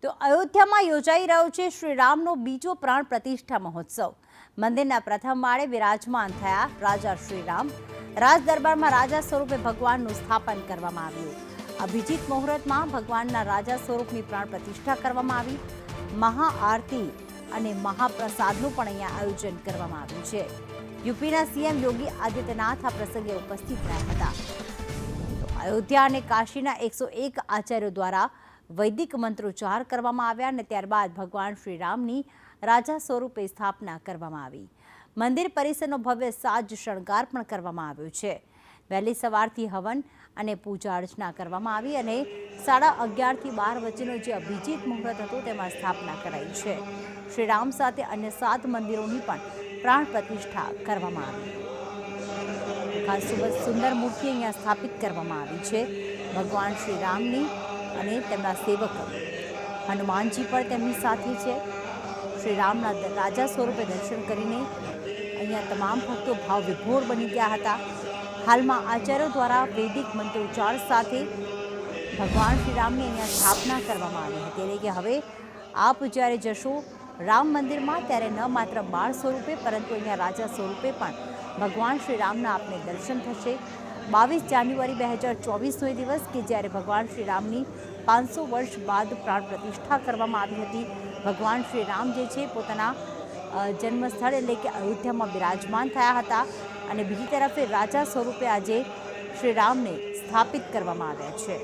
તો અયોધ્યામાં યોજાઈ રહ્યો છે શ્રી રામનો બીજો પ્રાણ પ્રતિષ્ઠા મહોત્સવ। મંદિરના પ્રથમ માળે વિરાજમાન થયા રાજા શ્રી રામ। રાજ દરબારમાં રાજા સ્વરૂપે ભગવાનનું સ્થાપન કરવામાં આવ્યું। અભિજીત મુહૂર્તમાં ભગવાનના રાજા સ્વરૂપની પ્રાણ પ્રતિષ્ઠા કરવામાં આવી। મહાઆરતી અને મહાપ્રસાદનું પણ અહીંયા આયોજન કરવામાં આવ્યું છે। યુપીના સીએમ યોગી આદિત્યનાથ આ પ્રસંગે ઉપસ્થિત રહ્યા હતા। અયોધ્યા અને કાશીના 101 આચાર્યો દ્વારા વૈદિક મંત્રોચ્ચાર કરવામાં આવ્યા અને ત્યારબાદ ભગવાન શ્રી રામની રાજા સ્વરૂપે સ્થાપના કરવામાં આવી। મંદિર પરિસરનો ભવ્ય સાજ શણગાર પણ કરવામાં આવ્યો છે। વહેલી સવારથી હવન અને પૂજા અર્ચના કરવામાં આવી અને 11:30 થી 12 વચ્ચેનો જે અભિજીત મુહૂર્ત હતો તેમાં સ્થાપના કરાઈ છે। શ્રી રામ સાથે અન્ય 7 મંદિરોની પણ પ્રાણ પ્રતિષ્ઠા કરવામાં આવી। ખાસ સુંદર મૂર્તિ અહીંયા સ્થાપિત કરવામાં આવી છે ભગવાન શ્રી રામની અને તેમના સેવક હનુમાનજી પણ તેમની સાથે છે। શ્રી રામના રાજા સ્વરૂપે દર્શન કરીને અહીંયા તમામ ભક્તો ભાવ વિભોર બની ગયા હતા। હાલમાં આચાર્યો દ્વારા વૈદિક મંત્રોચ્ચાર સાથે ભગવાન શ્રી રામની અહીંયા સ્થાપના કરવામાં આવી હતી। એટલે કે હવે આપ જ્યારે જશો રામ મંદિરમાં ત્યારે ન માત્ર બાળ સ્વરૂપે પરંતુ અહીંયા રાજા સ્વરૂપે પણ ભગવાન શ્રી રામના આપને દર્શન થશે। 22 જાન્યુઆરી 2024નો દિવસ કે જ્યારે ભગવાન શ્રી રામની 500 વર્ષ બાદ પ્રાણ પ્રતિષ્ઠા કરવામાં આવી હતી। ભગવાન શ્રી રામ જે છે પોતાના જન્મસ્થળ એટલે કે અયોધ્યામાં બિરાજમાન થયા હતા અને બીજી તરફે રાજા સ્વરૂપે આજે શ્રી રામને સ્થાપિત કરવામાં આવ્યા છે।